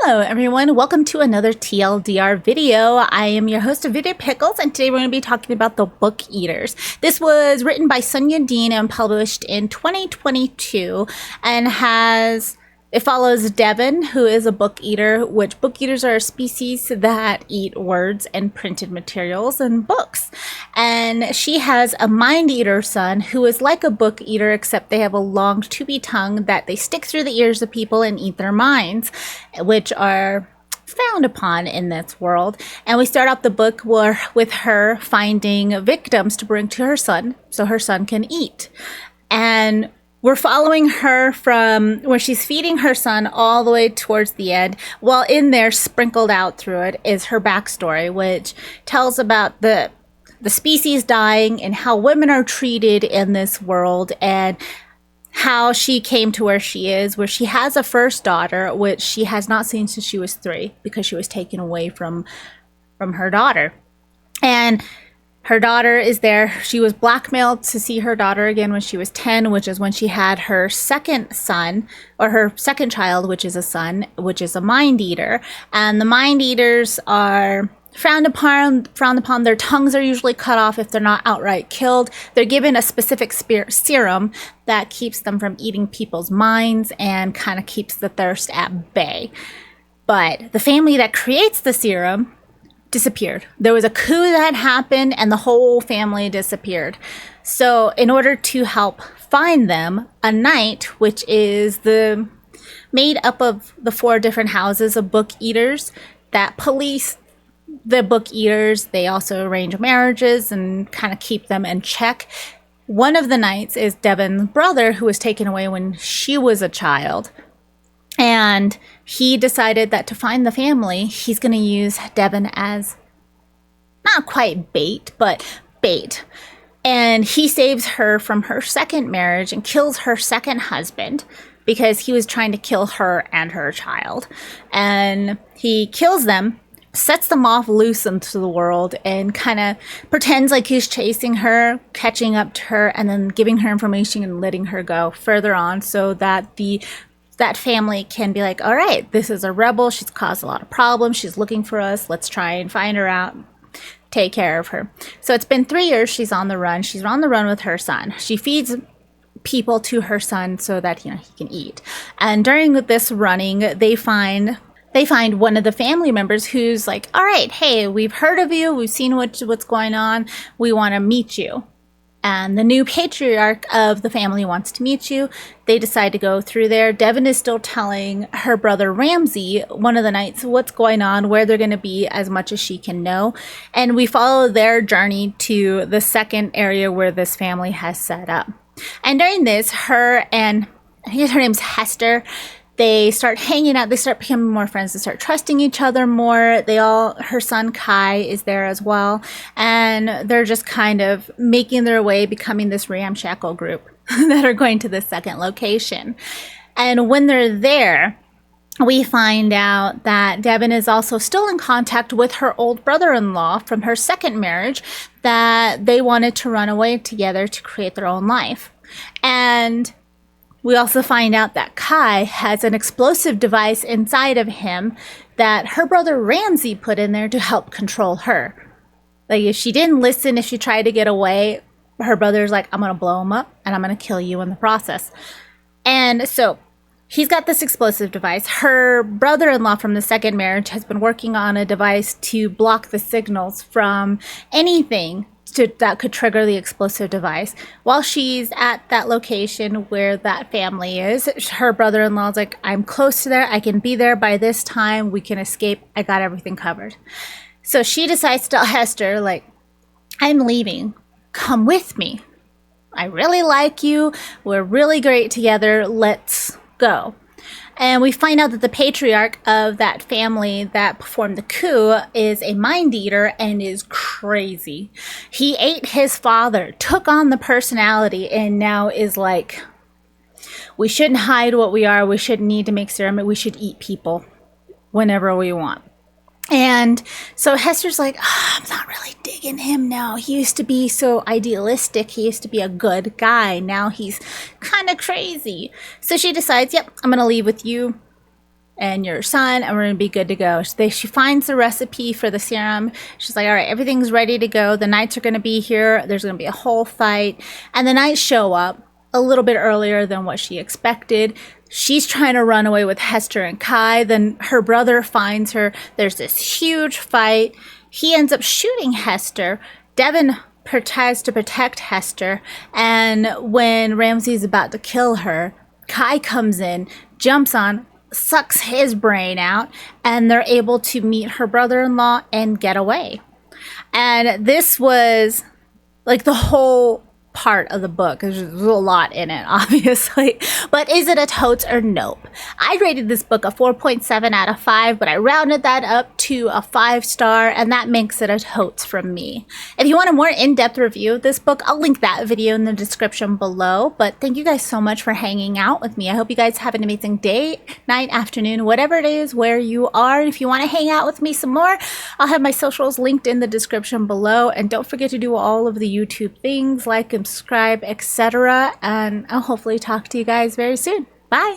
Hello everyone, welcome to another TLDR video. I am your host of Video Pickles, and today we're going to be talking about The Book Eaters. This was written by Sonia Dean and published in 2022 and it follows Devon, who is a book eater, which book eaters are a species that eat words and printed materials and books. And she has a mind eater son who is like a book eater, except they have a long tubey tongue that they stick through the ears of people and eat their minds, which are frowned upon in this world. And we start off the book with her finding victims to bring to her son so her son can eat. And we're following her from where she's feeding her son all the way towards the end. While in there, sprinkled out through it, is her backstory, which tells about the species dying and how women are treated in this world, and how she came to where she is, where she has a first daughter, which she has not seen since she was 3 because she was taken away from her daughter. And her daughter is there. She was blackmailed to see her daughter again when she was 10, which is when she had her second son, or her second child, which is a son, which is a mind eater. And the mind eaters are frowned upon. Their tongues are usually cut off if they're not outright killed. They're given a specific serum that keeps them from eating people's minds and kind of keeps the thirst at bay. But the family that creates the serum disappeared. There was a coup that happened and the whole family disappeared. So in order to help find them, a knight, which is made up of the 4 different houses of book eaters that police the book eaters. They also arrange marriages and kind of keep them in check. One of the knights is Devon's brother, who was taken away when she was a child. And he decided that to find the family, he's going to use Devon as not quite bait, but bait. And he saves her from her second marriage and kills her second husband because he was trying to kill her and her child. And he kills them, sets them off loose into the world, and kind of pretends like he's chasing her, catching up to her, and then giving her information and letting her go further on so that that family can be like, all right, this is a rebel. She's caused a lot of problems. She's looking for us. Let's try and find her out, take care of her. So it's been 3 years she's on the run. She's on the run with her son. She feeds people to her son so that, he can eat. And during this running, they find one of the family members who's like, all right, hey, we've heard of you. We've seen what's going on. We want to meet you. And the new patriarch of the family wants to meet you. They decide to go through there. Devon is still telling her brother Ramsey, one of the knights, what's going on, where they're going to be, as much as she can know. And we follow their journey to the second area where this family has set up. And during this, her name's Hester, they start hanging out. They start becoming more friends. They start trusting each other more. Her son Kai is there as well. And they're just kind of making their way, becoming this ramshackle group that are going to the second location. And when they're there, we find out that Devon is also still in contact with her old brother-in-law from her second marriage, that they wanted to run away together to create their own life. And we also find out that Kai has an explosive device inside of him that her brother Ramsey put in there to help control her. Like, if she didn't listen, if she tried to get away, her brother's like, I'm going to blow him up and I'm going to kill you in the process. And so he's got this explosive device. Her brother-in-law from the second marriage has been working on a device to block the signals from anything that could trigger the explosive device. While she's at that location where that family is, her brother-in-law's like, I'm close to there. I can be there by this time. We can escape. I got everything covered. So she decides to tell Hester, like, I'm leaving. Come with me. I really like you. We're really great together. Let's go. And we find out that the patriarch of that family that performed the coup is a mind eater and is crazy. He ate his father, took on the personality, and now is like, we shouldn't hide what we are. We shouldn't need to make serum. We should eat people whenever we want. And so Hester's like, I'm not really digging him now. He used to be so idealistic. He used to be a good guy. Now he's kind of crazy. So she decides, yep, I'm going to leave with you. and your son, and we're gonna be good to go. She finds the recipe for the serum. She's like, all right, everything's ready to go. The knights are gonna be here. There's gonna be a whole fight. And the knights show up a little bit earlier than what she expected. She's trying to run away with Hester and Kai. Then her brother finds her. There's this huge fight. He ends up shooting Hester. Devin tries to protect Hester. And when Ramsay's about to kill her, Kai comes in, jumps on, sucks his brain out, and they're able to meet her brother-in-law and get away. And this was like the whole part of the book. There's a lot in it, obviously. But is it a totes or nope? I rated this book a 4.7 out of 5, but I rounded that up to a 5-star, and that makes it a totes from me. If you want a more in-depth review of this book, I'll link that video in the description below. But thank you guys so much for hanging out with me. I hope you guys have an amazing day, night, afternoon, whatever it is where you are. If you want to hang out with me some more, I'll have my socials linked in the description below. And don't forget to do all of the YouTube things, like and subscribe, etc. And I'll hopefully talk to you guys very soon. Bye!